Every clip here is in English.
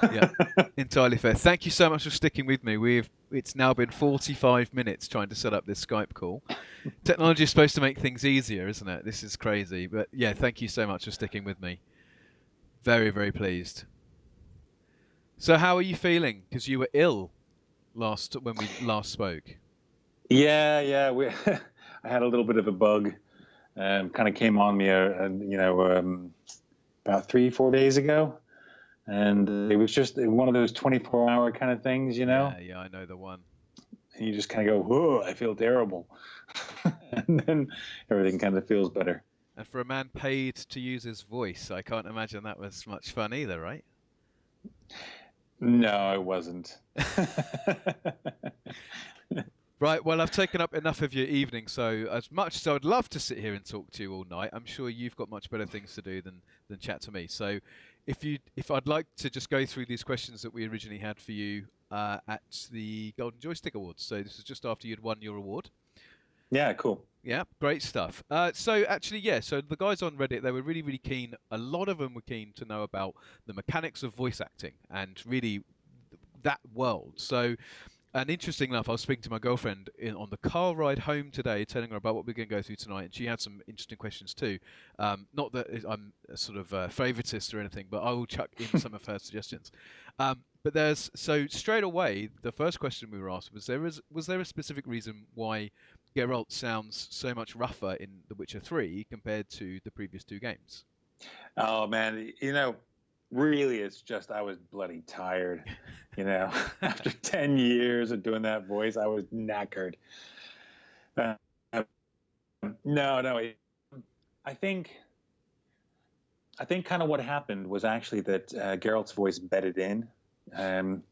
Yeah, entirely fair. Thank you so much for sticking with me. It's now been 45 minutes trying to set up this Skype call. Technology is supposed to make things easier, isn't it? This is crazy. But yeah, thank you so much for sticking with me. Very, very pleased. So how are you feeling? Because you were ill last when we last spoke. Yeah, yeah. I had a little bit of a bug. Kind of came on me, about 3, 4 days ago, and it was just one of those 24-hour kind of things, Yeah, yeah, I know the one. and you just kind of go, "Whoa, I feel terrible," and then everything kind of feels better. And for a man paid to use his voice, I can't imagine that was much fun either, right? No, it wasn't. Right, well, I've taken up enough of your evening, so as much as I would love to sit here and talk to you all night, I'm sure you've got much better things to do than chat to me. So, if I'd like to just go through these questions that we originally had for you at the Golden Joystick Awards. So this is just after you'd won your award. Yeah, cool. Yeah, great stuff. So actually, yeah, so the guys on Reddit, they were really, really keen. A lot of them were keen to know about the mechanics of voice acting and really that world. So, and interesting enough, I was speaking to my girlfriend on the car ride home today, telling her about what we're going to go through tonight, and she had some interesting questions too. Not that I'm a sort of favoritist or anything, but I will chuck in some of her suggestions. But there's so straight away, the first question we were asked was there a specific reason why Geralt sounds so much rougher in The Witcher 3 compared to the previous two games? Oh man, really, it's just I was bloody tired. After 10 years of doing that voice, I was knackered. Uh, no, no, I think I think kind of what happened was actually that Geralt's voice bedded in. Um,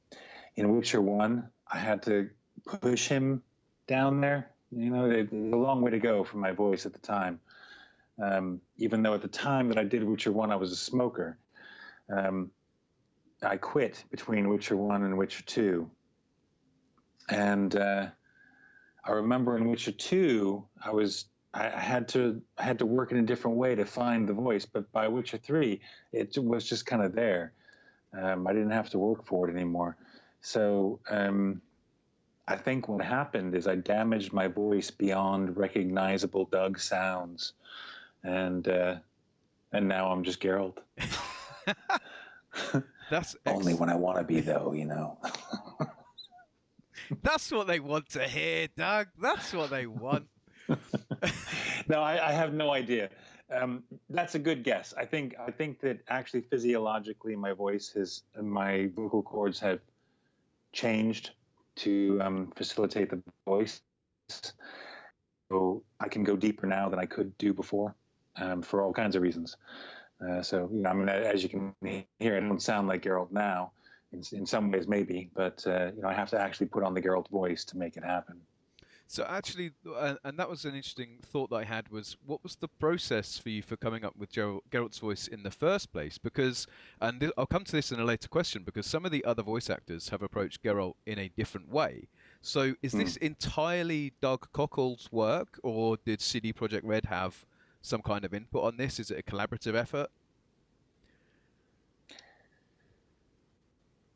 in Witcher One, I had to push him down there. There's a long way to go for my voice at the time. Even though at the time that I did Witcher One, I was a smoker. Um, I quit between Witcher One and Witcher Two, and I remember in Witcher Two, I had to work in a different way to find the voice, but by Witcher Three, it was just kind of there. I didn't have to work for it anymore. So I think what happened is I damaged my voice beyond recognizable Doug sounds, and now I'm just Geralt. That's Only when I want to be, though. That's what they want to hear, Doug. That's what they want. No, I have no idea. That's a good guess. I think that actually physiologically, my vocal cords have changed to facilitate the voice. So I can go deeper now than I could do before, for all kinds of reasons. As you can hear, I don't sound like Geralt now. In some ways, maybe, but I have to actually put on the Geralt voice to make it happen. So actually, and that was an interesting thought that I had was what was the process for you for coming up with Geralt's voice in the first place? Because, and I'll come to this in a later question, because some of the other voice actors have approached Geralt in a different way. So is Hmm. this entirely Doug Cockle's work, or did CD Projekt Red have some kind of input on this? Is it a collaborative effort?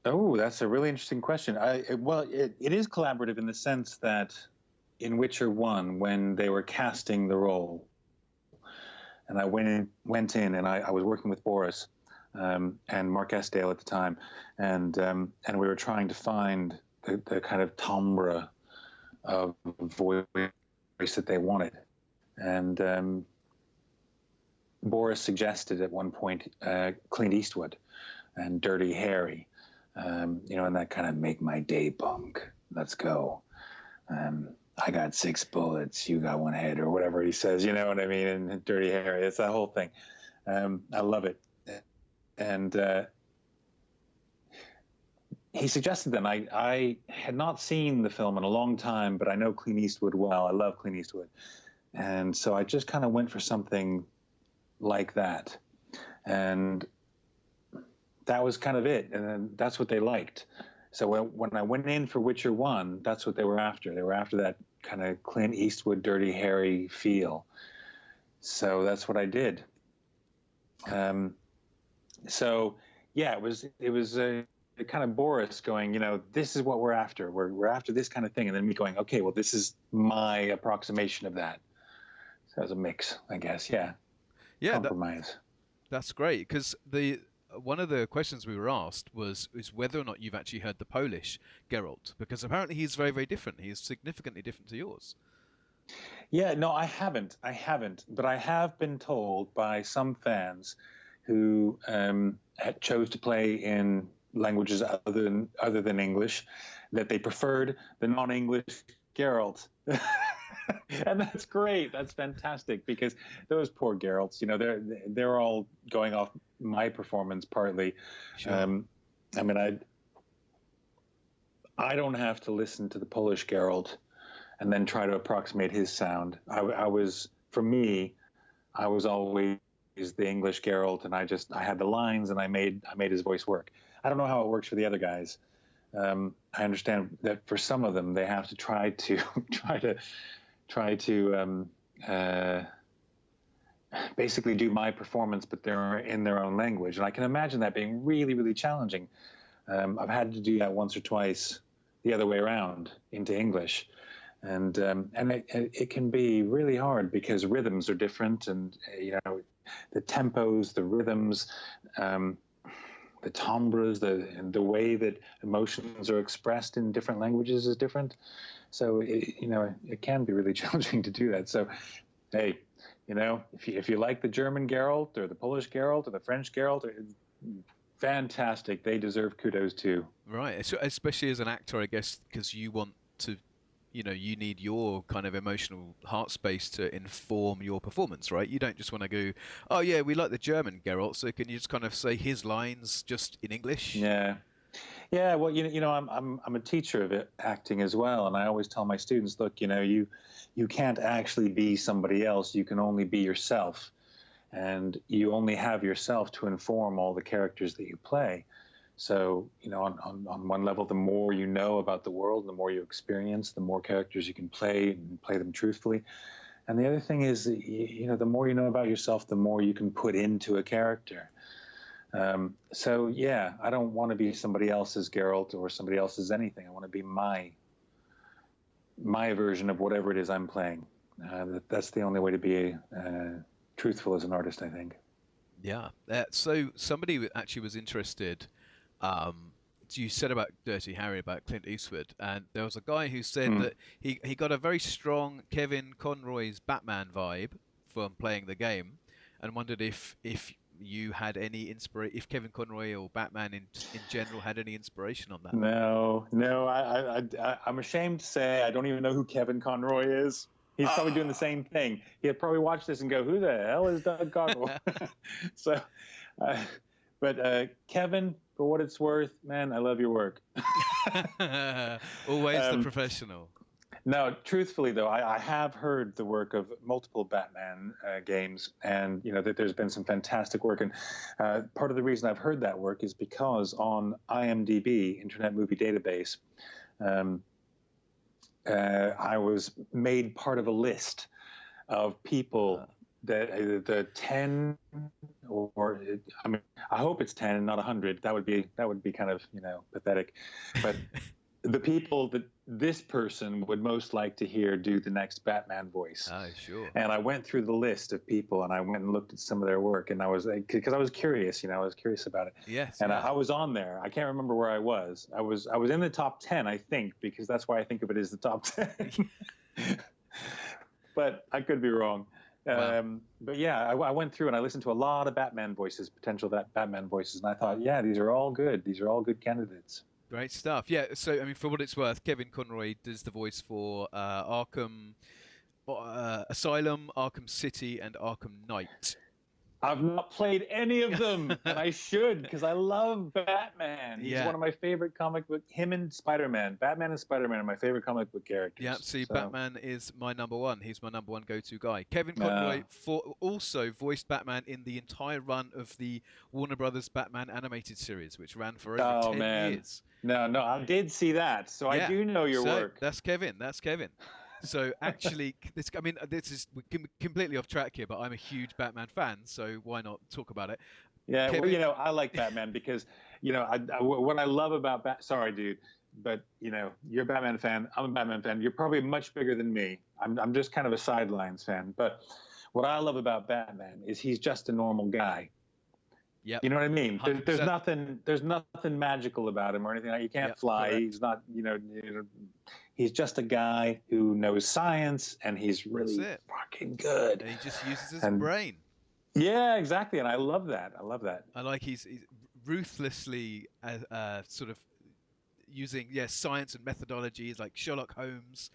Oh, that's a really interesting question. It is collaborative in the sense that in Witcher One, when they were casting the role, and I went in, and I was working with Boris and Mark Esdale at the time, and we were trying to find the kind of timbre of voice that they wanted, and Boris suggested at one point Clint Eastwood and Dirty Harry, and that kind of make my day punk. Let's go. I got 6 bullets, you got one head, or whatever he says. You know what I mean? And Dirty Harry, it's that whole thing. I love it. And he suggested them. I had not seen the film in a long time, but I know Clint Eastwood well. I love Clint Eastwood. And so I just kind of went for something like that. And that was kind of it. And then that's what they liked. So when I went in for Witcher One, that's what they were after. They were after that kind of Clint Eastwood, Dirty Harry feel. So that's what I did. So yeah, it was kind of Boris going, this is what we're after. We're after this kind of thing, and then me going, okay, well, this is my approximation of that. So it was a mix, I guess. Yeah, Yeah, compromise. that's great because the one of the questions we were asked is whether or not you've actually heard the Polish Geralt, because apparently he's very, very different. He is significantly different to yours. Yeah, no, I haven't. But I have been told by some fans who chose to play in languages other than English that they preferred the non-English Geralt. And that's great. That's fantastic because those poor Geralts, they're all going off my performance partly. Sure. I mean, I don't have to listen to the Polish Geralt and then try to approximate his sound. For me, I was always the English Geralt, and I had the lines, and I made his voice work. I don't know how it works for the other guys. I understand that for some of them, they have to try to basically do my performance, but they're in their own language, and I can imagine that being really, really challenging. I've had to do that once or twice the other way around into English. And it can be really hard because rhythms are different, and the tempos, the rhythms, the timbres, the way that emotions are expressed in different languages is different. So it can be really challenging to do that. So hey, if you like the German Geralt or the Polish Geralt or the French Geralt, fantastic. They deserve kudos too. Right, especially as an actor, I guess, because you want to. You need your kind of emotional heart space to inform your performance, right? You don't just want to go, oh yeah, we like the German Geralt, so can you just kind of say his lines just in English? Yeah. Yeah, well, I'm a teacher of acting as well, and I always tell my students, look, you can't actually be somebody else. You can only be yourself, and you only have yourself to inform all the characters that you play. So, on one level, the more you know about the world, the more you experience, the more characters you can play and play them truthfully. And the other thing is, the more you know about yourself, the more you can put into a character. So, yeah, I don't want to be somebody else's Geralt or somebody else's anything. I want to be my version of whatever it is I'm playing. That's the only way to be truthful as an artist, I think. Yeah. So somebody actually was interested. You said about Dirty Harry, about Clint Eastwood, and there was a guy who said that he got a very strong Kevin Conroy's Batman vibe from playing the game, and wondered if you had any inspiration, if Kevin Conroy or Batman in general had any inspiration on that. No, I'm ashamed to say I don't even know who Kevin Conroy is. He's probably doing the same thing. He'd probably watch this and go, "Who the hell is Doug Cockle?" So, but Kevin, for what it's worth, man, I love your work. Always the professional. No, truthfully though, I have heard the work of multiple Batman games, and that there's been some fantastic work. And part of the reason I've heard that work is because on IMDb, Internet Movie Database, I was made part of a list of people that the 10 or I mean, I hope it's 10 and not 100. That would be kind of pathetic, but the people that this person would most like to hear do the next Batman voice. Oh, sure. And I went through the list of people, and I went and looked at some of their work, and I was because I was curious, I was curious about it. Yes. And I was on there. I can't remember where I was. I was in the top 10, I think, because that's why I think of it as the top 10. But I could be wrong. Wow. But yeah, I went through and I listened to a lot of Batman voices, potential Batman voices, and I thought, yeah, these are all good. These are all good candidates. Great stuff. Yeah, so I mean, for what it's worth, Kevin Conroy does the voice for Arkham Asylum, Arkham City, and Arkham Knight. I've not played any of them, and I should, because I love Batman. He's one of my favorite comic book. Him and Spider-Man. Batman and Spider-Man are my favorite comic book characters. Yeah, see, so. Batman is my number one. He's my number one go-to guy. Kevin Conroy also voiced Batman in the entire run of the Warner Brothers Batman animated series, which ran for over 10 years. No, I did see that, so I do know your work. That's Kevin. So actually, this is completely off track here, but I'm a huge Batman fan, so why not talk about it? Yeah, well, Kevin, I like Batman because, what I love about sorry, dude, but you're a Batman fan. I'm a Batman fan. You're probably much bigger than me. I'm just kind of a sidelines fan. But what I love about Batman is he's just a normal guy. yep, You know what I mean? There's 100%. nothing magical about him or anything. He can't Yep, fly. correct. He's not, he's just a guy who knows science and he's That's really it. fucking good. And he just uses his And brain. yeah, exactly. And I love that. I love that. I like he's ruthlessly sort of using science and methodologies like Sherlock Holmes,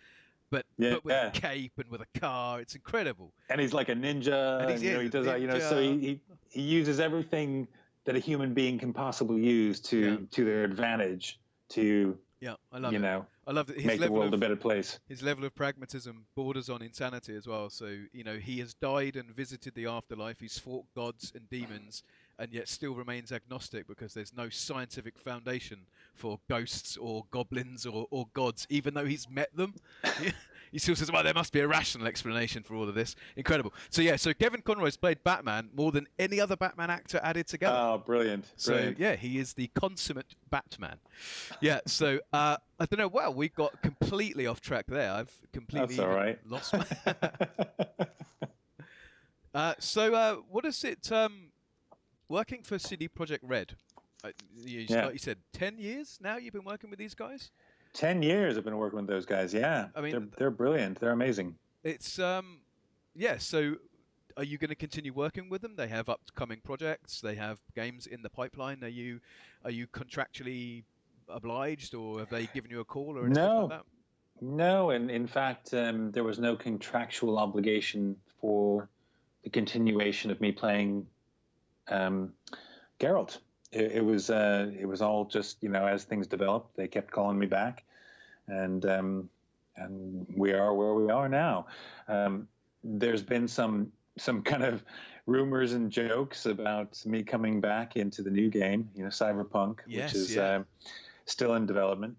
but Yeah. but with a cape and with a car. It's incredible. And he's like a ninja, And he's and he a does so ninja. he uses everything that a human being can possibly use Yeah, to their advantage to yeah, I love you it. know I love that make the world a better place. his level of pragmatism borders on insanity as well. So he has died and visited the afterlife. He's fought gods and demons, and yet still remains agnostic because there's no scientific foundation for ghosts or goblins or gods, even though he's met them. He still says, well, there must be a rational explanation for all of this. Incredible. So Kevin Conroy's played Batman more than any other Batman actor added together. Oh, brilliant. So yeah, he is the consummate Batman. Yeah, so I don't know. Well, we got completely off track there. I've completely That's all right. lost my... So what is it... working for CD Projekt Red, like you said, 10 years now you've been working with these guys? 10 years I've been working with those guys. Yeah, I mean, they're brilliant. They're amazing. It's so are you going to continue working with them? They have upcoming projects. They have games in the pipeline. Are you contractually obliged, or have they given you a call or anything like that? No, and in fact, there was no contractual obligation for the continuation of me playing Geralt. It was all just as things developed, they kept calling me back, and we are where we are now. There's been some kind of rumors and jokes about me coming back into the new game, Cyberpunk, Yes, which is still in development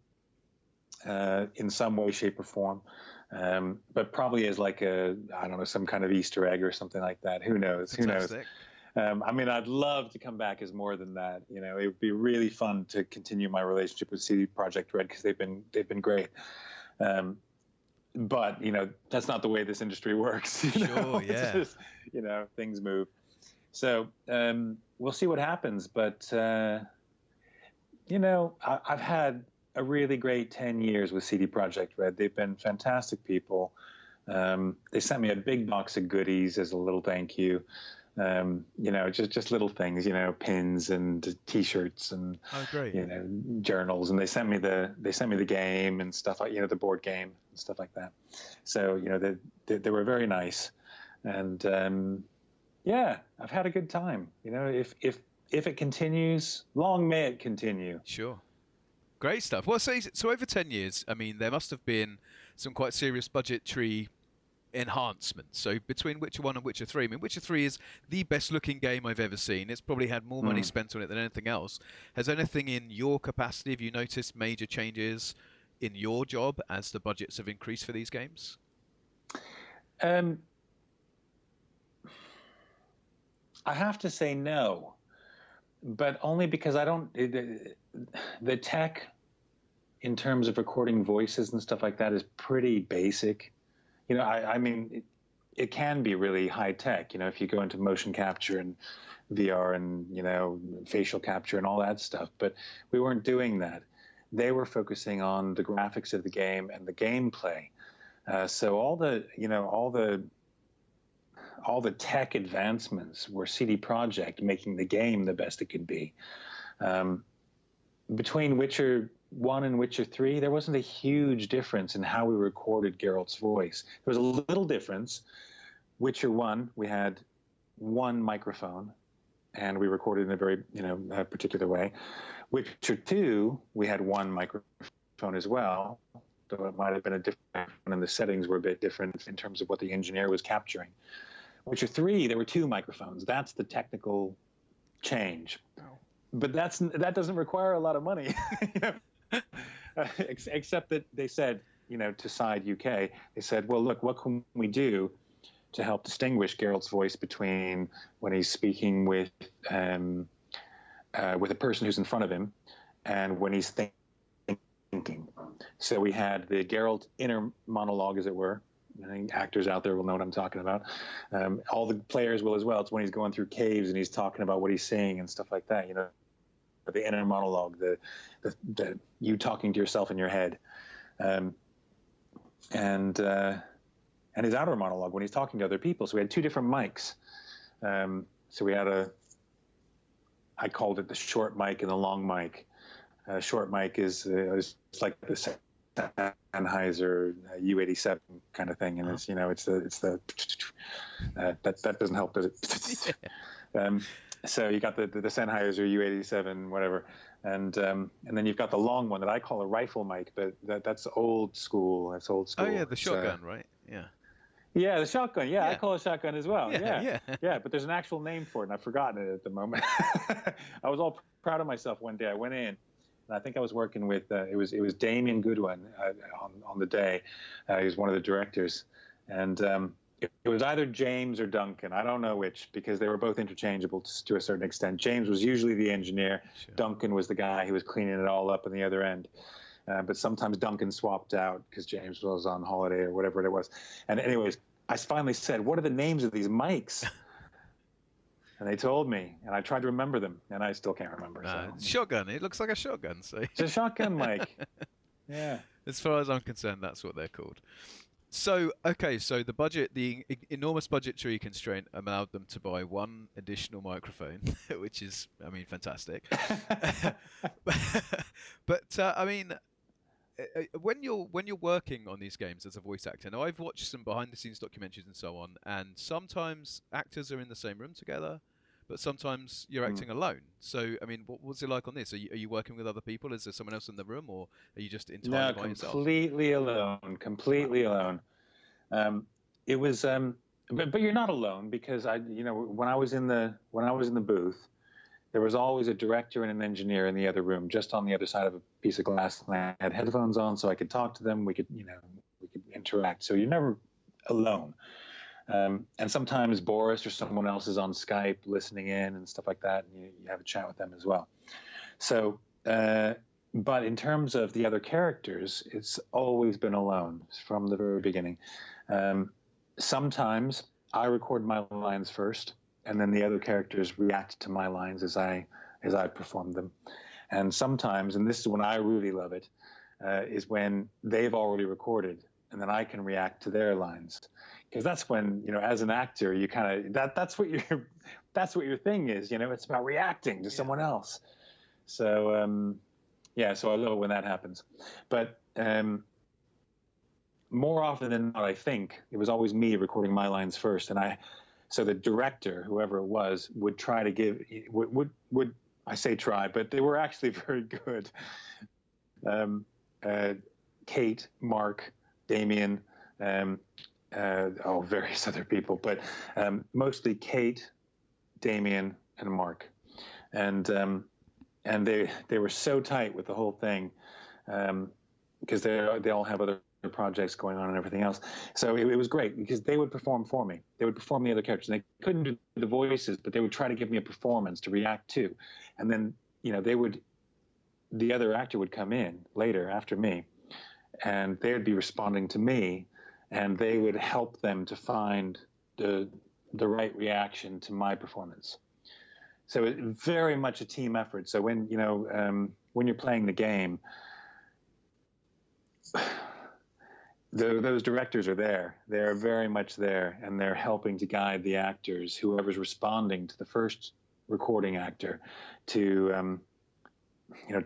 in some way, shape, or form. But probably as like I don't know, some kind of Easter egg or something like that. Who knows? Fantastic. Who knows? I mean, I'd love to come back as more than that. It would be really fun to continue my relationship with CD Projekt Red because they've been great. But that's not the way this industry works. Sure, yeah. It's just, things move. So we'll see what happens. But I've had a really great 10 years with CD Projekt Red. They've been fantastic people. They sent me a big box of goodies as a little thank you. Just little things, pins and T-shirts and journals, and they sent me the game and stuff like the board game and stuff like that. So they were very nice, and I've had a good time. If it continues, long may it continue. Sure. Great stuff. Well, so over 10 years, I mean, there must have been some quite serious budgetary enhancements. So between Witcher 1 and Witcher 3, I mean, Witcher 3 is the best looking game I've ever seen. It's probably had more money spent on it than anything else. Has anything in your capacity, have you noticed major changes in your job as the budgets have increased for these games? I have to say no, but only because I don't... The tech in terms of recording voices and stuff like that is pretty basic. I mean, it can be really high tech, if you go into motion capture and VR and, facial capture and all that stuff. But we weren't doing that. They were focusing on the graphics of the game and the gameplay. So all the tech advancements were CD Projekt making the game the best it could be. Between Witcher 1 and Witcher 3, there wasn't a huge difference in how we recorded Geralt's voice. There was a little difference. Witcher 1, we had one microphone, and we recorded in a very, a particular way. Witcher 2, we had one microphone as well, though it might have been a different one, and the settings were a bit different in terms of what the engineer was capturing. Witcher 3, there were two microphones. That's the technical change. But that doesn't require a lot of money, except that they said, to Side UK, they said, well, look, what can we do to help distinguish Geralt's voice between when he's speaking with a person who's in front of him and when he's thinking. So we had the Geralt inner monologue, as it were. I think actors out there will know what I'm talking about. All the players will as well. It's when he's going through caves and he's talking about what he's seeing and stuff like that. You know, the inner monologue, the you talking to yourself in your head, and his outer monologue when he's talking to other people. So we had two different mics. So we had I called it the short mic and the long mic. Short mic is it's like the Sennheiser U87 kind of thing, and it's, you know, it's the that doesn't help, does it? So you got the Sennheiser U87 whatever, and then you've got the long one that I call a rifle mic, but that's old school. That's old school. Oh yeah, the shotgun, right? Yeah. Yeah, the shotgun. Yeah, Yeah. I call it shotgun as well. Yeah. But there's an actual name for it, and I've forgotten it at the moment. I was all proud of myself one day. I went in, and I think I was working with it was Damien Goodwin on the day. He was one of the directors, and it was either James or Duncan. I don't know which, because they were both interchangeable to a certain extent. James was usually the engineer. Sure. Duncan Duncan was the guy who was cleaning it all up on the other end. But sometimes Duncan swapped out because James was on holiday or whatever it was. And anyways, I finally said, "What are the names of these mics?" And they told me, and I tried to remember them, and I still can't remember. So. Shotgun. It looks like a shotgun. So It's a shotgun mic. Yeah. as far as I'm concerned, that's what they're called. So, okay, so the budget, the enormous budgetary constraint allowed them to buy one additional microphone, which is, I mean, fantastic. But I mean, when you're working on these games as a voice actor, now I've watched some behind-the-scenes documentaries and so on, and sometimes actors are in the same room together, but sometimes you're acting alone. So, I mean, what was it like on this? Are you working with other people? Is there someone else in the room, or are you just entirely by yourself? Completely alone. Completely alone. It was, but you're not alone, because when I was in the booth, there was always a director and an engineer in the other room, just on the other side of a piece of glass. And I had headphones on, so I could talk to them. We could interact. So you're never alone. And sometimes Boris or someone else is on Skype listening in and stuff like that, and you have a chat with them as well. So, but in terms of the other characters, it's always been alone from the very beginning. Sometimes I record my lines first, and then the other characters react to my lines as I perform them. And sometimes, and this is when I really love it, is when they've already recorded, and then I can react to their lines. Because that's when, as an actor, you kind of that's what your thing is. It's about reacting to someone else. So so I love it when that happens. But more often than not, I think it was always me recording my lines first, and so the director, whoever it was, would try to would I say try, but they were actually very good. Kate, Mark, Damien, various other people, but mostly Kate, Damien, and Mark, and they were so tight with the whole thing, because they all have other projects going on and everything else. So it was great, because they would perform for me. They would perform the other characters. And they couldn't do the voices, but they would try to give me a performance to react to. And then, the other actor would come in later after me, and they would be responding to me, and they would help them to find the right reaction to my performance. So it's very much a team effort. So when you're playing the game, those directors are there. They're very much there, and they're helping to guide the actors, whoever's responding to the first recording actor, to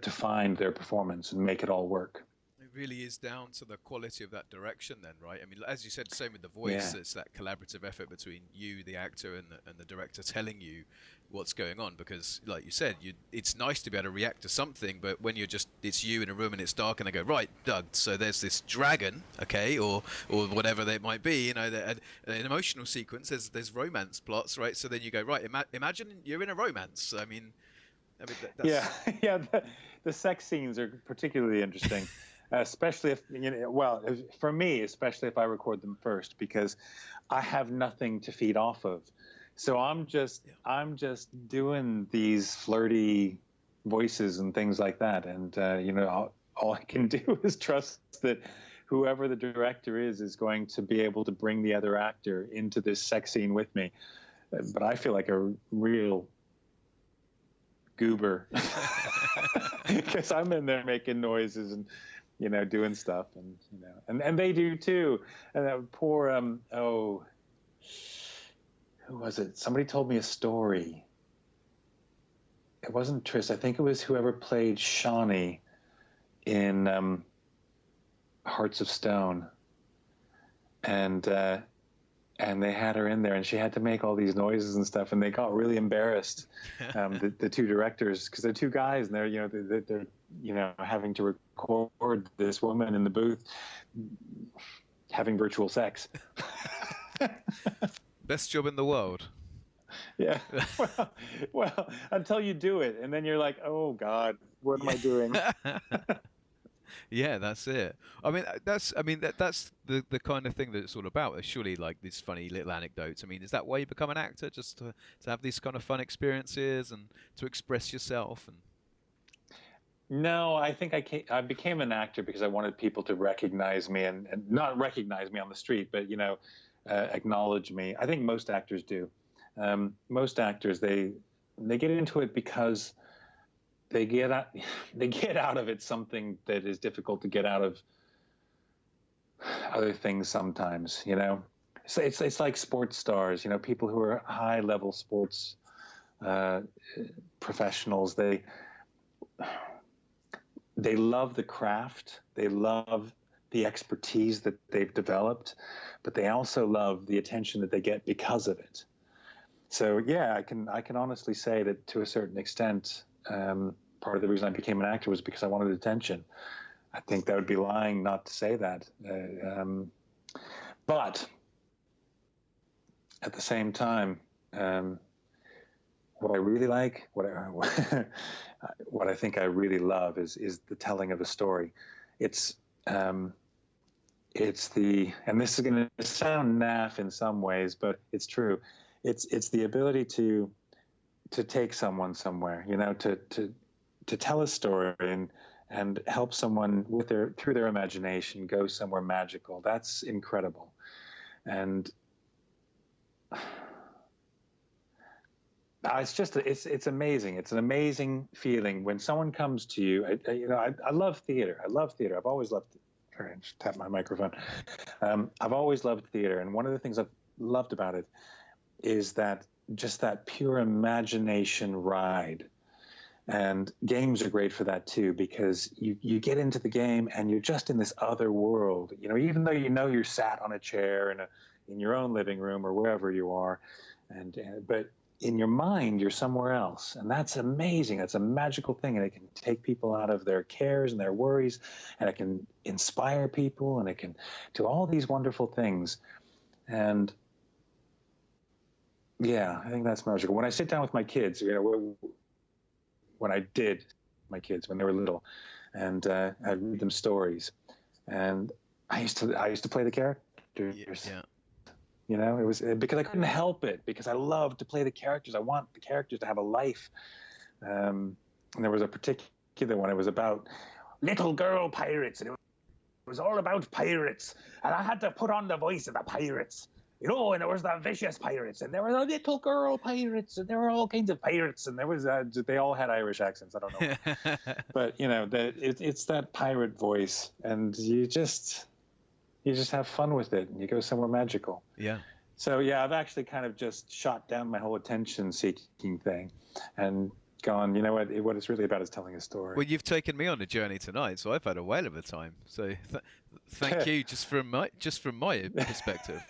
to find their performance and make it all work. It really is down to the quality of that direction then, right? I mean, as you said, same with the voice, It's that collaborative effort between you, the actor, and the director telling you what's going on, because like you said, it's nice to be able to react to something, but when it's you in a room and it's dark and they go, right, Doug, so there's this dragon, okay, or whatever they might be, an emotional sequence, there's romance plots, right? So then you go, right, imagine you're in a romance. I mean that's... The sex scenes are particularly interesting. especially if for me, especially if I record them first, because I have nothing to feed off of. So I'm just doing these flirty voices and things like that, and all I can do is trust that whoever the director is going to be able to bring the other actor into this sex scene with me. But I feel like a real goober because I'm in there making noises and doing stuff, and they do too. And that poor who was it? Somebody told me a story. It wasn't Triss. I think it was whoever played Shawnee in Hearts of Stone, and they had her in there, and she had to make all these noises and stuff, and they got really embarrassed, the two directors, because they're two guys, and they're having to record this woman in the booth having virtual sex. Best job in the world. Yeah. Well, until you do it, and then you're like, oh God, what am I doing? Yeah, that's it. I mean, that's the kind of thing that it's all about. It's surely like these funny little anecdotes. I mean, is that why you become an actor, just to have these kind of fun experiences and to express yourself? And no, I think I became an actor because I wanted people to recognize me, and not recognize me on the street, but acknowledge me. I think most actors do. Most actors, they get into it because they get out of it something that is difficult to get out of other things sometimes. So it's like sports stars. People who are high level sports professionals. They love the craft. They love the expertise that they've developed, but they also love the attention that they get because of it. So yeah, I can honestly say that to a certain extent, part of the reason I became an actor was because I wanted attention. I think that would be lying not to say that. But at the same time, what I really like, what I think I really love is the telling of a story. It's the, and this is going to sound naff in some ways, but it's true. It's the ability to take someone somewhere, to tell a story and help someone through their imagination go somewhere magical. That's incredible. And it's amazing. It's an amazing feeling when someone comes to you. I love theater. I've always loved. Sorry, I just tapped my microphone. I've always loved theater, and one of the things I've loved about it is that pure imagination ride. And games are great for that too, because you get into the game and you're just in this other world. Even though you're sat on a chair in your own living room or wherever you are, but in your mind you're somewhere else, and that's amazing. That's a magical thing, and it can take people out of their cares and their worries, and it can inspire people, and it can do all these wonderful things. And yeah, I think that's magical. When I sit down with my kids, when I did my kids when they were little, and I'd read them stories, and I used to play the characters. Yeah. It was because I couldn't help it, because I loved to play the characters. I want the characters to have a life. And there was a particular one. It was about little girl pirates, and it was all about pirates, and I had to put on the voice of the pirates. And there was the vicious pirates, and there were the little girl pirates, and there were all kinds of pirates, and there was they all had Irish accents. I don't know, but it's that pirate voice, and you just have fun with it, and you go somewhere magical. Yeah. So yeah, I've actually kind of just shot down my whole attention-seeking thing, and gone. What it's really about is telling a story. Well, you've taken me on a journey tonight, so I've had a whale of a time. So thank you, just from my perspective.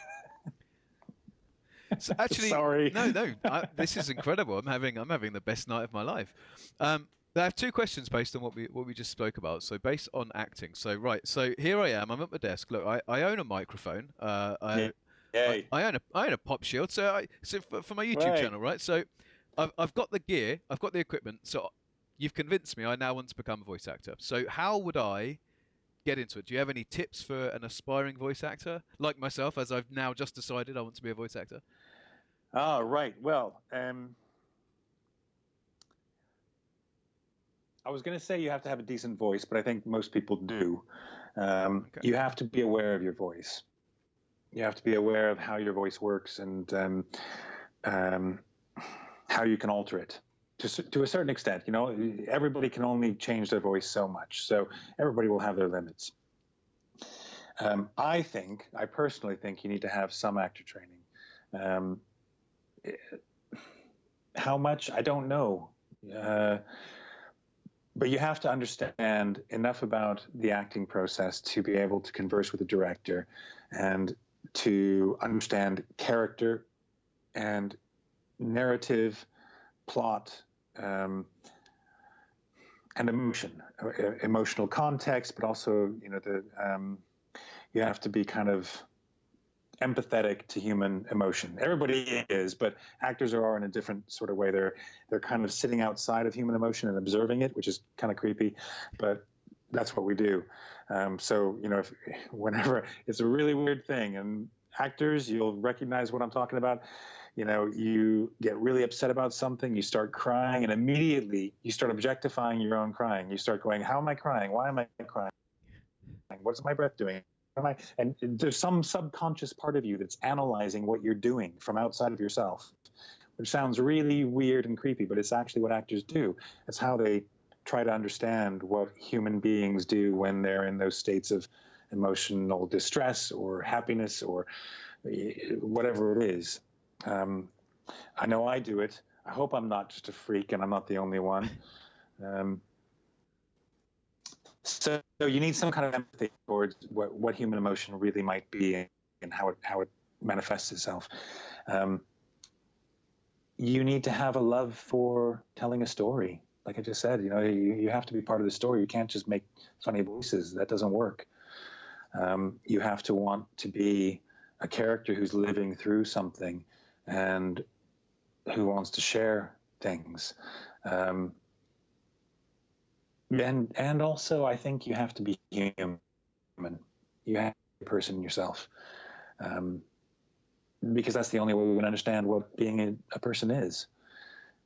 So actually, sorry. No, this is incredible. I'm having the best night of my life. I have two questions based on what we just spoke about. So based on acting. So here I am. I'm at my desk. Look, I own a microphone. I own a pop shield. So for my YouTube channel, right? So I've got the gear. I've got the equipment. So you've convinced me. I now want to become a voice actor. So how would I get into it, do you have any tips for an aspiring voice actor like myself, as I've now just decided I want to be a voice actor? Oh, right. Well, I was going to say you have to have a decent voice, but I think most people do. Okay. You have to be aware of your voice. You have to be aware of how your voice works and how you can alter it to a certain extent. You know, everybody can only change their voice so much, so everybody will have their limits. I personally think you need to have some actor training. How much, I don't know. But you have to understand enough about the acting process to be able to converse with the director and to understand character and narrative, plot, and emotional context, but also, you know, you have to be kind of empathetic to human emotion. Everybody is, but actors are in a different sort of way. They're kind of sitting outside of human emotion and observing it, which is kind of creepy, but that's what we do. So, you know, whenever it's a really weird thing, and actors, you'll recognize what I'm talking about. You know, you get really upset about something, you start crying, and immediately you start objectifying your own crying. You start going, how am I crying? Why am I crying? What's my breath doing? And there's some subconscious part of you that's analyzing what you're doing from outside of yourself, which sounds really weird and creepy, but it's actually what actors do. It's how they try to understand what human beings do when they're in those states of emotional distress or happiness or whatever it is. I know I do it. I hope I'm not just a freak and I'm not the only one. So you need some kind of empathy towards what human emotion really might be and how it manifests itself. You need to have a love for telling a story. Like I just said, you know, you have to be part of the story. You can't just make funny voices. That doesn't work. You have to want to be a character who's living through something and who wants to share things. And also, I think you have to be human. You have to be a person yourself, because that's the only way we can understand what being a person is.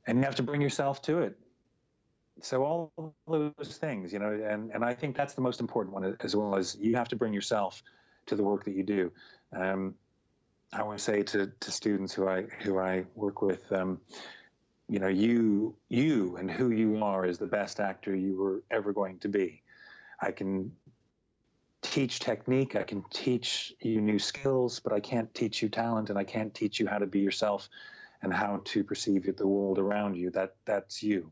And you have to bring yourself to it. So all those things, you know, and I think that's the most important one, as well as you have to bring yourself to the work that you do. I want to say to students who I work with, you know, you and who you are is the best actor you were ever going to be. I can teach technique, I can teach you new skills, but I can't teach you talent, and I can't teach you how to be yourself and how to perceive the world around you. That's you.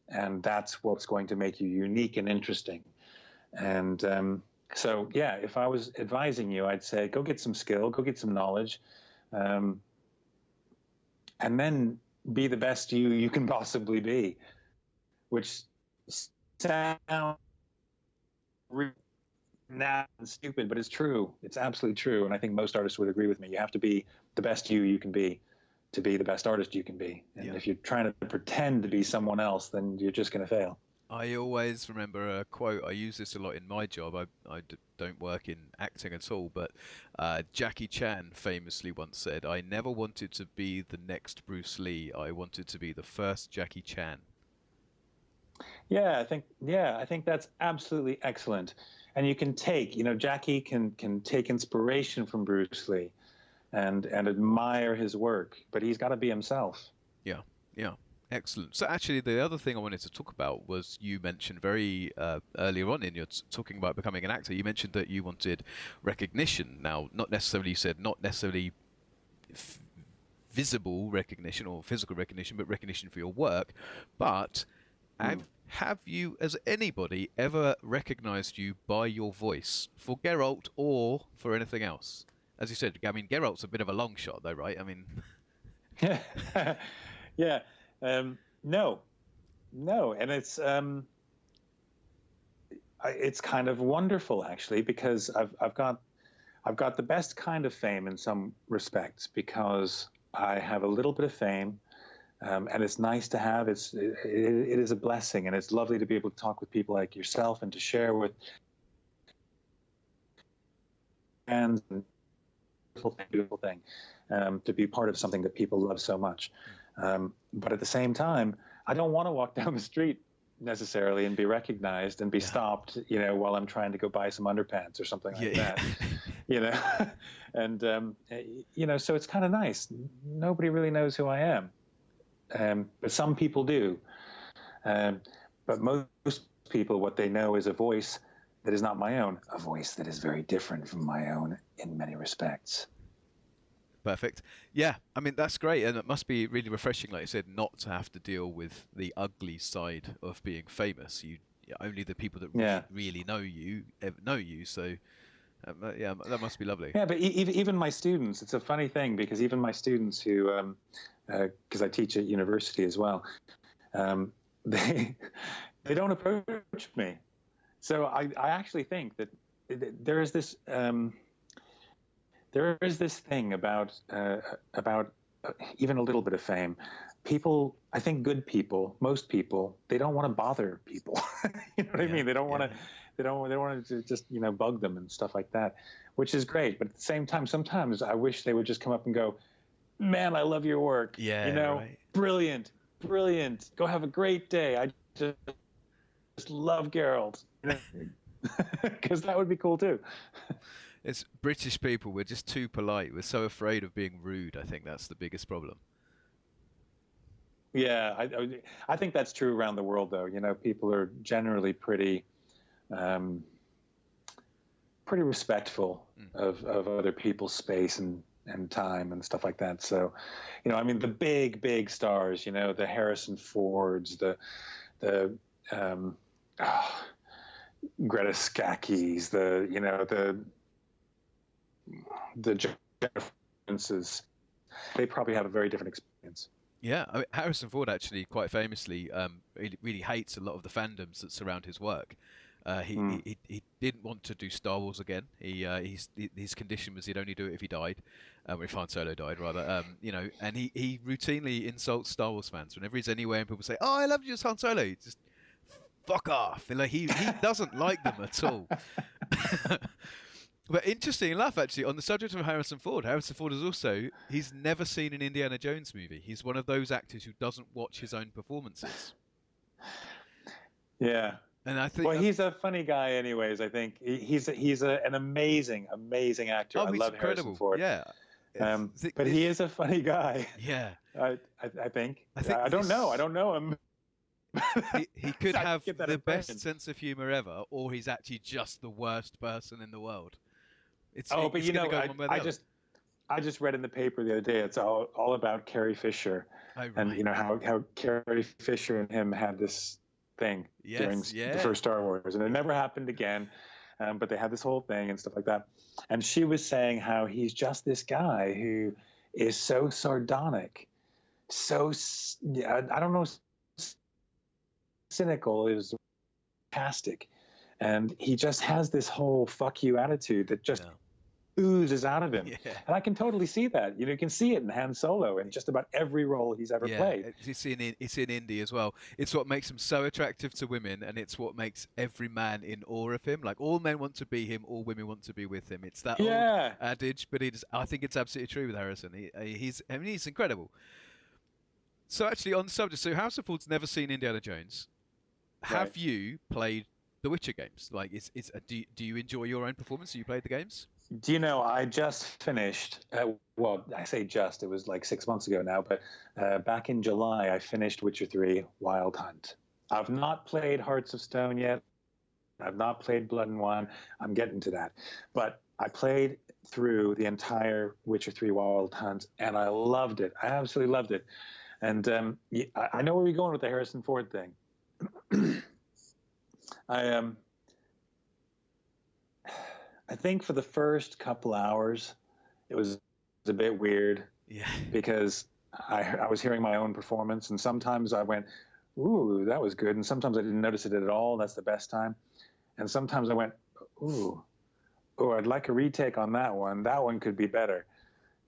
And that's what's going to make you unique and interesting. And so, yeah, if I was advising you, I'd say go get some skill, go get some knowledge, and then be the best you can possibly be, which sounds now stupid, but it's true. It's absolutely true, and I think most artists would agree with me. You have to be the best you can be to be the best artist you can be. And if you're trying to pretend to be someone else, then you're just going to fail. I always remember a quote. I use this a lot in my job. I don't work in acting at all, but Jackie Chan famously once said, "I never wanted to be the next Bruce Lee. I wanted to be the first Jackie Chan." Yeah, I think that's absolutely excellent. And you can take, you know, Jackie can take inspiration from Bruce Lee and admire his work, but he's got to be himself. Yeah, yeah. Excellent. So actually, the other thing I wanted to talk about was you mentioned very earlier on in your talking about becoming an actor, you mentioned that you wanted recognition. Now, not necessarily, you said not necessarily visible recognition or physical recognition, but recognition for your work. But have you, as anybody, ever recognized you by your voice for Geralt or for anything else? As you said, I mean, Geralt's a bit of a long shot, though, right? I mean, yeah. No, and it's kind of wonderful actually, because I've got the best kind of fame in some respects, because I have a little bit of fame, and it's nice to have. It is a blessing, and it's lovely to be able to talk with people like yourself and to share with fans, and beautiful thing, to be part of something that people love so much. But at the same time, I don't want to walk down the street necessarily and be recognized and be stopped, while I'm trying to go buy some underpants or something like that, and so it's kind of nice. Nobody really knows who I am, but some people do. But most people, what they know is a voice that is not my own, a voice that is very different from my own in many respects. Perfect. Yeah, I mean, that's great, and it must be really refreshing, like you said, not to have to deal with the ugly side of being famous. Only the people that really know you know you. So, yeah, that must be lovely. Yeah, but even my students, it's a funny thing, because even my students who, because I teach at university as well, they don't approach me. So I actually think that there is this thing about even a little bit of fame. People, I think good people, most people, they don't want to bother people. You know what I mean? They don't want to. They don't want to just bug them and stuff like that, which is great. But at the same time, sometimes I wish they would just come up and go, "Man, I love your work. Right. Brilliant. Go have a great day. I just love Geralt." Because that would be cool too. It's British people. We're just too polite. We're so afraid of being rude. I think that's the biggest problem. Yeah, I think that's true around the world, though. People are generally pretty respectful of other people's space and time and stuff like that. So, I mean, the big stars, the Harrison Fords, the Greta Skakis, the Jeffersons, they probably have a very different experience. Yeah, I mean, Harrison Ford actually quite famously really hates a lot of the fandoms that surround his work. He didn't want to do Star Wars again. His condition was he'd only do it if he died, or if Han Solo died rather. And he routinely insults Star Wars fans whenever he's anywhere and people say, "Oh, I love you as Han Solo." He just fuck off. Like he doesn't like them at all. But interesting enough, actually, on the subject of Harrison Ford he's never seen an Indiana Jones movie. He's one of those actors who doesn't watch his own performances. Yeah. And I think he's a funny guy anyways. I think he's an amazing actor. I love Harrison Ford. Yeah. But he is a funny guy. Yeah. I think. I don't know him. He could have the best sense of humor ever, or he's actually just the worst person in the world. I just read in the paper the other day. It's all about Carrie Fisher, and how Carrie Fisher and him had this thing during the first Star Wars, and it never happened again. But they had this whole thing and stuff like that. And she was saying how he's just this guy who is so sardonic, I don't know, cynical is sarcastic, and he just has this whole "fuck you" attitude that just oozes out of him. Yeah. And I can totally see that. You can see it in Han Solo and just about every role he's ever played. It's in Indy as well. It's what makes him so attractive to women, and it's what makes every man in awe of him. Like, all men want to be him, all women want to be with him. It's that old adage, but I think it's absolutely true with Harrison. He's incredible. So actually, on the subject, so House of Ford's never seen Indiana Jones. Have you played the Witcher games? Like, do you enjoy your own performance? Have you played the games? Do you know, I just finished, well, I say just, it was like 6 months ago now, but back in July, I finished Witcher 3 Wild Hunt. I've not played Hearts of Stone yet. I've not played Blood and Wine. I'm getting to that. But I played through the entire Witcher 3 Wild Hunt, and I loved it. I absolutely loved it. And I know where you're going with the Harrison Ford thing. I think for the first couple hours, it was a bit weird. Yeah. Because I was hearing my own performance, and sometimes I went, "Ooh, that was good," and sometimes I didn't notice it at all. That's the best time. And sometimes I went, "Ooh, I'd like a retake on that one. That one could be better."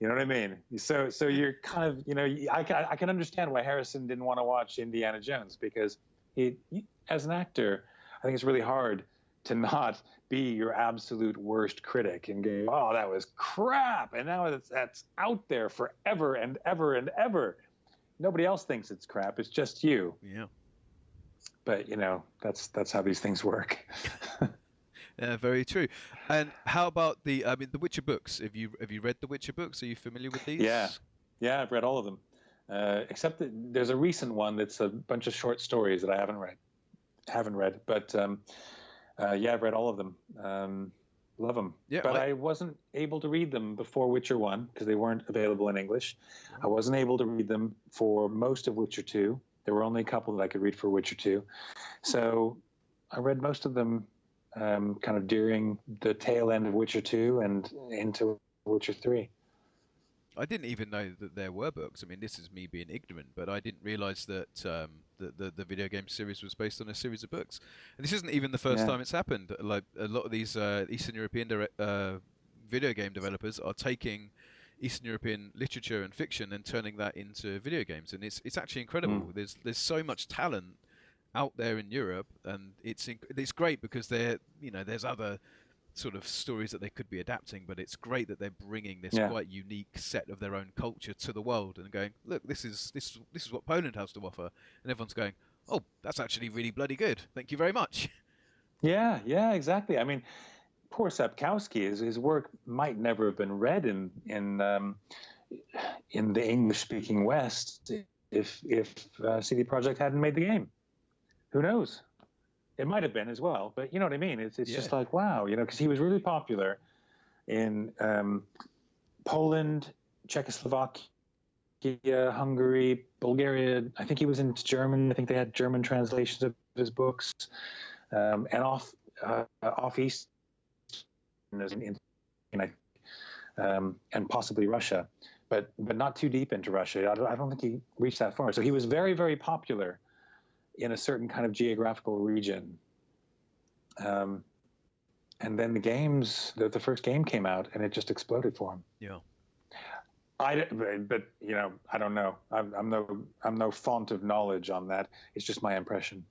You know what I mean? So you're kind of, I can understand why Harrison didn't want to watch Indiana Jones, because he, as an actor, I think it's really hard to not be your absolute worst critic and go, oh, that was crap, and now that's out there forever and ever and ever. Nobody else thinks it's crap. It's just you. Yeah. But that's how these things work. Yeah, very true. And how about the Witcher books? Have you read the Witcher books? Are you familiar with these? Yeah, I've read all of them, except that there's a recent one that's a bunch of short stories that I haven't read. But yeah, I've read all of them. Love them. Yeah, but I wasn't able to read them before Witcher 1 because they weren't available in English. I wasn't able to read them for most of Witcher 2. There were only a couple that I could read for Witcher 2. So I read most of them kind of during the tail end of Witcher 2 and into Witcher 3. I didn't even know that there were books. I mean, this is me being ignorant, but I didn't realize that the video game series was based on a series of books. And this isn't even the first time it's happened. Like a lot of these Eastern European video game developers are taking Eastern European literature and fiction and turning that into video games, and it's actually incredible. There's so much talent out there in Europe, and it's great because there's other sort of stories that they could be adapting, but it's great that they're bringing this quite unique set of their own culture to the world and going, look, this is what Poland has to offer, and everyone's going, oh, that's actually really bloody good. Thank you very much. Yeah, exactly. I mean, poor Sapkowski, his work might never have been read in the English-speaking West if CD Projekt hadn't made the game. Who knows? It might have been as well, but you know what I mean? It's just like, wow, because he was really popular in Poland, Czechoslovakia, Hungary, Bulgaria. I think he was in German. I think they had German translations of his books, and off east, and possibly Russia, but not too deep into Russia. I don't think he reached that far. So he was very, very popular in a certain kind of geographical region. And then the first game came out, and it just exploded for him. Yeah. But I don't know. I'm no font of knowledge on that. It's just my impression.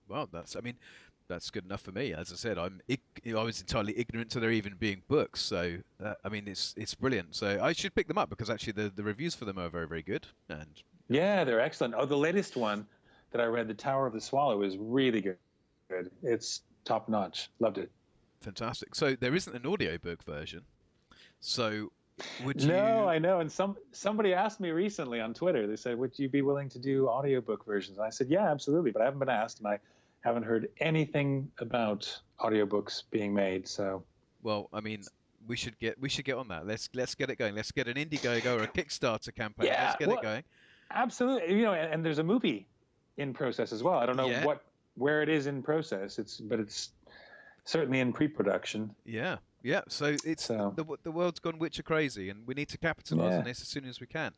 Well, that's good enough for me. As I said, I was entirely ignorant to there even being books. So it's brilliant. So I should pick them up because actually the reviews for them are very, very good. And yeah, they're excellent. Oh, the latest one that I read, The Tower of the Swallow, is really good. It's top notch. Loved it. Fantastic. So there isn't an audiobook version. So would you? No, I know. And somebody asked me recently on Twitter. They said, "Would you be willing to do audiobook versions?" And I said, "Yeah, absolutely." But I haven't been asked, and I haven't heard anything about audiobooks being made. So, well, I mean, we should get on that. Let's get it going. Let's get an Indiegogo or a Kickstarter campaign. Yeah, let's get it going. Absolutely. And there's a movie in process as well. I don't know where it is in process. But it's certainly in pre-production. Yeah. So the world's gone Witcher crazy, and we need to capitalize on this as soon as we can.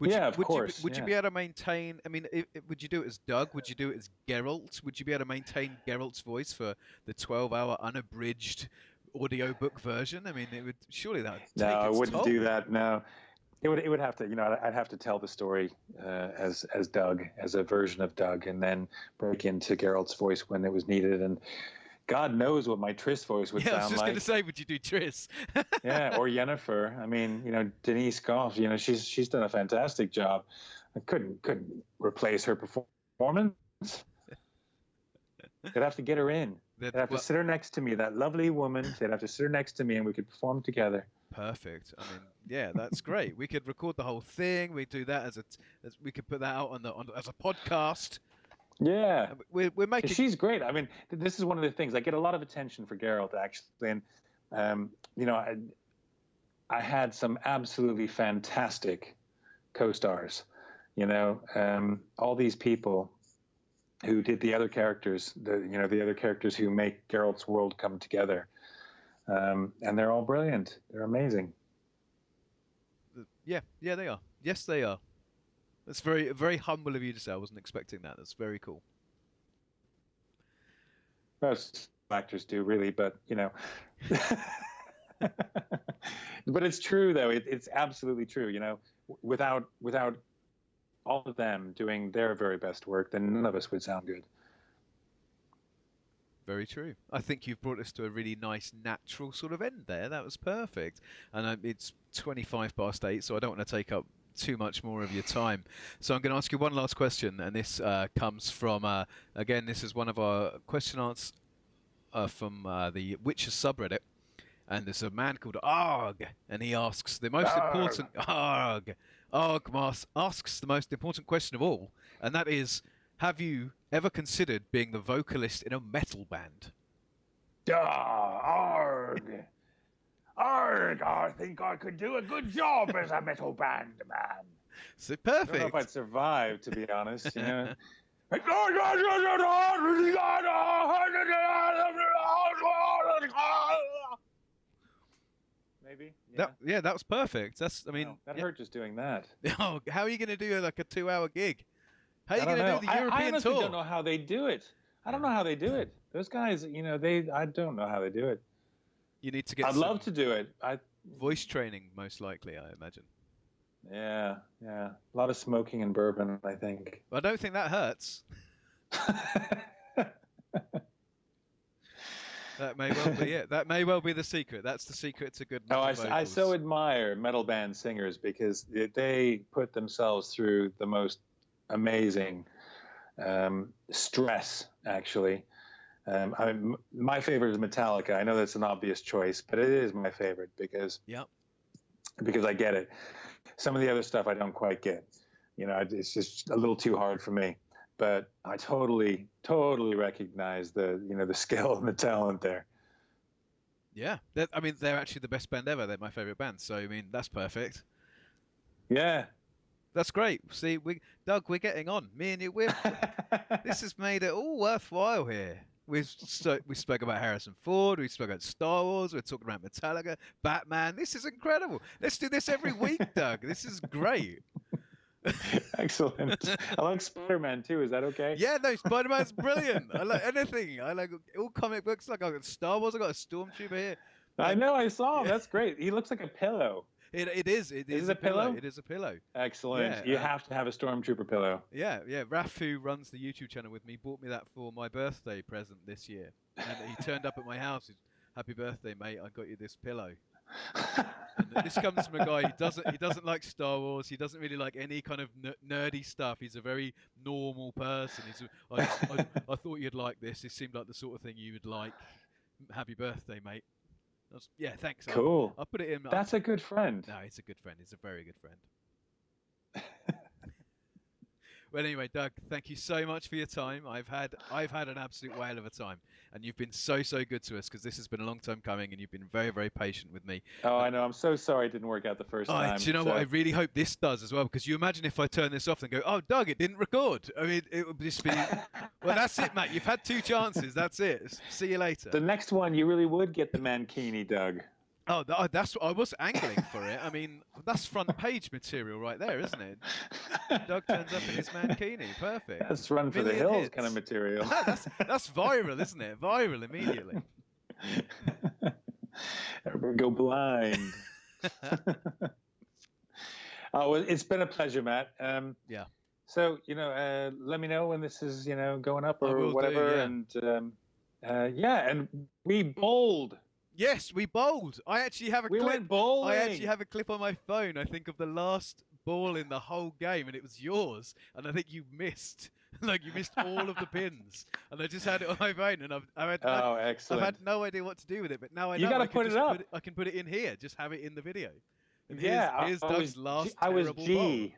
Of course. Would you be able to maintain? I mean, would you do it as Doug? Would you do it as Geralt? Would you be able to maintain Geralt's voice for the 12-hour unabridged audiobook version? I mean, it would surely that. No, I wouldn't do that. No, it would have to. I'd have to tell the story as Doug, as a version of Doug, and then break into Geralt's voice when it was needed. And God knows what my Triss voice would sound like. I was just going to say, would you do Triss? Yeah, or Yennefer. I mean, Denise Goff. She's done a fantastic job. I couldn't replace her performance. They'd have to get her in. They'd have to sit her next to me. That lovely woman. They'd have to sit her next to me, and we could perform together. Perfect. I mean, yeah, that's great. We could record the whole thing. We do that as we could put that out as a podcast. Yeah, we're making. She's great. I mean, this is one of the things. I get a lot of attention for Geralt, actually, and I had some absolutely fantastic co-stars. All these people who did the other characters, the other characters who make Geralt's world come together, and they're all brilliant. They're amazing. Yeah, they are. Yes, they are. That's very, very humble of you to say. I wasn't expecting that. That's very cool. Most actors do, really, but but it's true, though. It's absolutely true. Without all of them doing their very best work, then none of us would sound good. Very true. I think you've brought us to a really nice, natural sort of end there. That was perfect. And it's 25 past 8, so I don't want to take up too much more of your time. So I'm going to ask you one last question, and this comes from, again, this is one of our question answers from the Witcher subreddit. And there's a man called Arg, and he asks the most important asks the most important question of all, and that is, have you ever considered being the vocalist in a metal band? Arg! Arg! I think I could do a good job as a metal band man. So I don't know perfect. if I'd survive, to be honest. You know. Maybe. Yeah, that was perfect. That's, I mean, Wow, that hurt just doing that. Oh, how are you going to do like a 2-hour gig? How are you I don't going to know. do the I European honestly tour? don't know how they do it. I don't know how they do it. Those guys, you know, I don't know how they do it. You need to get I'd love to do it. voice training, most likely, I imagine. Yeah. A lot of smoking and bourbon, I think. I don't think that hurts. That may well be it. That may well be the secret. That's the secret to good metal vocals. I so admire metal band singers because they put themselves through the most amazing stress, actually. My favorite is Metallica. I know that's an obvious choice, but it is my favorite because I get it. Some of the other stuff I don't quite get. You know, it's just a little too hard for me. But I totally recognize the skill and the talent there. Yeah, I mean, they're actually the best band ever. They're my favorite band. So I mean, that's perfect. Yeah, that's great. See, Doug, we're getting on. Me and you, this has made it all worthwhile here. We spoke about Harrison Ford. We spoke about Star Wars. We're talking about Metallica, Batman. This is incredible. Let's do this every week, Doug. This is great. Excellent. I like Spider-Man too. Is that okay? Yeah, no, Spider-Man's brilliant. I like anything. I like all comic books. Like I got Star Wars. I got a Stormtrooper here. Like, I know. I saw him. That's great. He looks like a pillow. It is. It is a pillow. It is a pillow. Excellent. Yeah, you have to have a Stormtrooper pillow. Yeah. Raph, who runs the YouTube channel with me, bought me that for my birthday present this year. And he turned up at my house. Happy birthday, mate! I got you this pillow. And this comes from a guy he doesn't like Star Wars. He doesn't really like any kind of nerdy stuff. He's a very normal person. I thought you'd like this. It seemed like the sort of thing you would like. Happy birthday, mate. Yeah, thanks. Cool. I'll put it in. That's a good friend. No, it's a good friend. He's a very good friend. Well, anyway, Doug, thank you so much for your time. I've had an absolute whale of a time, and you've been so good to us because this has been a long time coming, and you've been very, very patient with me. Oh, I know. I'm so sorry it didn't work out the first time. Do you know what? I really hope this does as well, because you imagine if I turn this off and go, "Oh, Doug, it didn't record." I mean, it would just be. Well, that's it, Matt. You've had 2 chances. That's it. See you later. The next one, you really would get the mankini, Doug. Oh, that's I was angling for it. I mean, that's front page material right there, isn't it? Doug turns up in his mankini. Perfect. That's run for the hills kind of material. that's viral, isn't it? Viral immediately. Everybody go blind. Oh, well, it's been a pleasure, Matt. Yeah. So, let me know when this is, going up or whatever. And we bowled. Yes, we bowled. I actually have a clip. Went bowling. I actually have a clip on my phone, I think, of the last ball in the whole game, and it was yours. And I think you missed. Like, you missed all of the pins. And I just had it on my phone, and excellent. I've had no idea what to do with it, but now I know. You got to put it up. I can put it in here. Just have it in the video. And yeah, here's Doug's last I was terrible G. Bowl.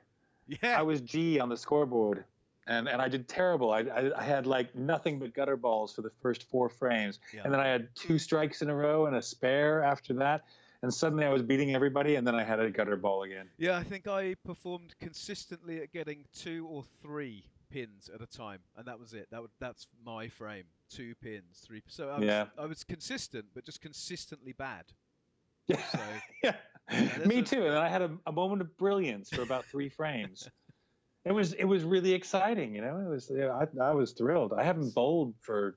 Yeah. I was G on the scoreboard. And I did terrible. I had like nothing but gutter balls for the first 4 frames. Yeah. And then I had 2 strikes in a row and a spare after that. And suddenly I was beating everybody, and then I had a gutter ball again. Yeah, I think I performed consistently at getting 2 or 3 pins at a time. And that was it. That's my frame. 2 pins, 3. So I was consistent, but just consistently bad. Yeah. So, yeah. Me too. And then I had a moment of brilliance for about 3 frames. It was really exciting, It was I was thrilled. I haven't bowled for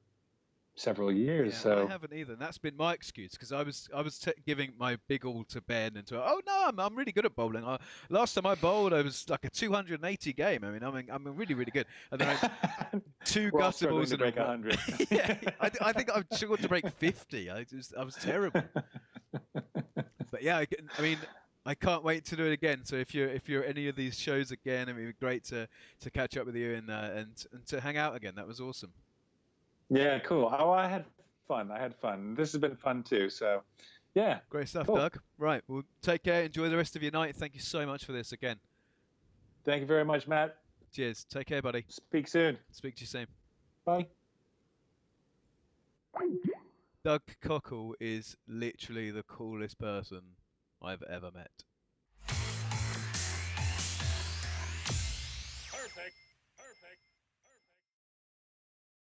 several years. Yeah, I So haven't either, and that's been my excuse because I was giving my big all to Ben and to oh no, I'm really good at bowling. Last time I bowled, I was like a 280 game. I mean, I'm really really good. And then I two we're all gutter struggling balls to in a break row. 100. Yeah, I think I've struggled to break 50. I was terrible. But yeah, I mean, I can't wait to do it again. So if you're any of these shows again, it'd be great to catch up with you and to hang out again. That was awesome. Yeah, cool. Oh, I had fun. I had fun. This has been fun too. So, yeah, Great stuff, cool. Doug. Right, well, take care. Enjoy the rest of your night. Thank you so much for this again. Thank you very much, Matt. Cheers. Take care, buddy. Speak soon. Speak to you soon. Bye. Doug Cockle is literally the coolest person I've ever met.